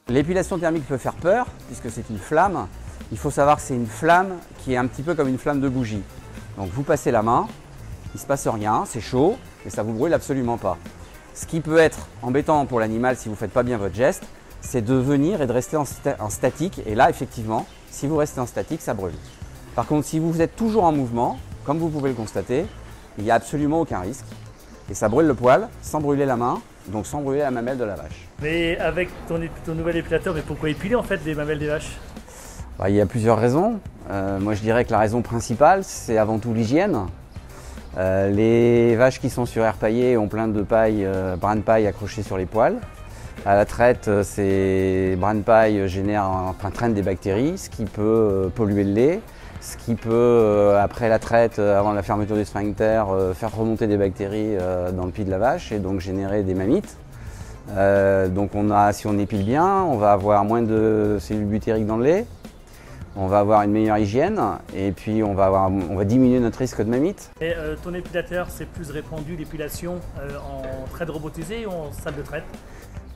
L'épilation thermique peut faire peur puisque c'est une flamme. Il faut savoir que c'est une flamme qui est un petit peu comme une flamme de bougie. Donc vous passez la main, il ne se passe rien, c'est chaud, mais ça ne vous brûle absolument pas. Ce qui peut être embêtant pour l'animal si vous ne faites pas bien votre geste, c'est de venir et de rester en statique. Et là, effectivement, si vous restez en statique, ça brûle. Par contre, si vous êtes toujours en mouvement, comme vous pouvez le constater, il n'y a absolument aucun risque. Et ça brûle le poil sans brûler la main, donc sans brûler la mamelle de la vache. Mais avec ton nouvel épilateur, mais pourquoi épiler en fait les mamelles des vaches? Il y a plusieurs raisons. Moi je dirais que la raison principale, c'est avant tout l'hygiène. Les vaches qui sont sur air paillé ont plein de paille, brins de paille accrochés sur les poils. À la traite, ces brins de paille traînent des bactéries, ce qui peut polluer le lait, ce qui peut, après la traite, avant la fermeture du sphincter, faire remonter des bactéries dans le pied de la vache et donc générer des mammites. Donc si on épile bien, on va avoir moins de cellules butériques dans le lait, on va avoir une meilleure hygiène et puis on va diminuer notre risque de mammites. Et ton épilateur, c'est plus répandu l'épilation en traite robotisée ou en salle de traite?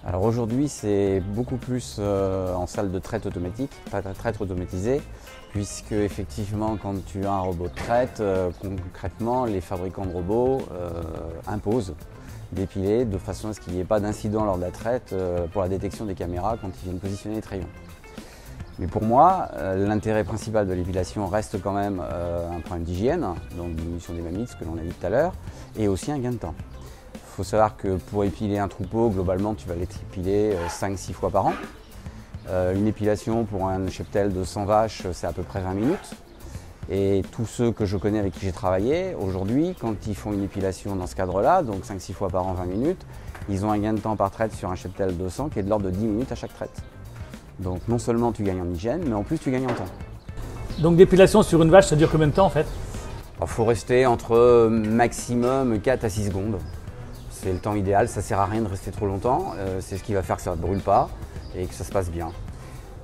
Alors aujourd'hui, c'est beaucoup plus en salle de traite automatique, pas de traite automatisée, puisque effectivement, quand tu as un robot de traite, concrètement, les fabricants de robots imposent d'épiler de façon à ce qu'il n'y ait pas d'incident lors de la traite pour la détection des caméras quand ils viennent positionner les trayons. Mais pour moi, l'intérêt principal de l'épilation reste quand même un problème d'hygiène, donc diminution des mammites, ce que l'on a dit tout à l'heure, et aussi un gain de temps. Il faut savoir que pour épiler un troupeau, globalement, tu vas l'épiler 5-6 fois par an. Une épilation pour un cheptel de 100 vaches, c'est à peu près 20 minutes. Et tous ceux que je connais avec qui j'ai travaillé, aujourd'hui, quand ils font une épilation dans ce cadre-là, donc 5-6 fois par an, 20 minutes, ils ont un gain de temps par traite sur un cheptel de 100 qui est de l'ordre de 10 minutes à chaque traite. Donc non seulement tu gagnes en hygiène, mais en plus tu gagnes en temps. Donc l'épilation sur une vache, ça dure combien de temps en fait? Il faut rester entre maximum 4 à 6 secondes. C'est le temps idéal, ça ne sert à rien de rester trop longtemps, c'est ce qui va faire que ça ne brûle pas et que ça se passe bien.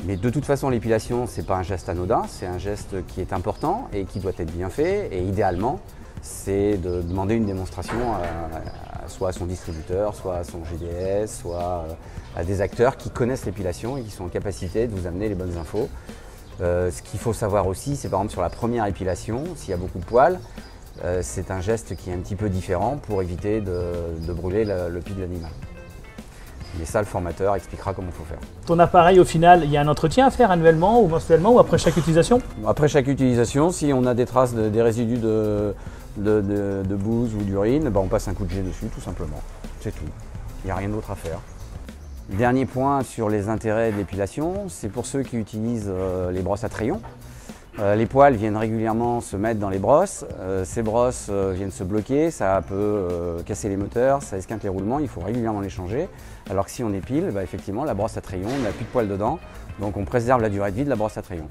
Mais de toute façon, l'épilation, ce n'est pas un geste anodin, c'est un geste qui est important et qui doit être bien fait. Et idéalement, c'est de demander une démonstration soit à son distributeur, soit à son GDS, soit à des acteurs qui connaissent l'épilation et qui sont en capacité de vous amener les bonnes infos. Ce qu'il faut savoir aussi, c'est par exemple sur la première épilation, s'il y a beaucoup de poils, c'est un geste qui est un petit peu différent pour éviter de brûler le pied de l'animal. Mais ça, le formateur expliquera comment il faut faire. Ton appareil, au final, il y a un entretien à faire annuellement ou mensuellement ou après chaque utilisation? Après chaque utilisation, si on a des traces des résidus de bouse ou d'urine, on passe un coup de jet dessus, tout simplement. C'est tout. Il n'y a rien d'autre à faire. Dernier point sur les intérêts de l'épilation, c'est pour ceux qui utilisent les brosses à trayons. Les poils viennent régulièrement se mettre dans les brosses, ces brosses viennent se bloquer, ça peut casser les moteurs, ça esquinte les roulements, il faut régulièrement les changer. Alors que si on épile, effectivement la brosse à trayons n'a plus de poils dedans, donc on préserve la durée de vie de la brosse à trayons.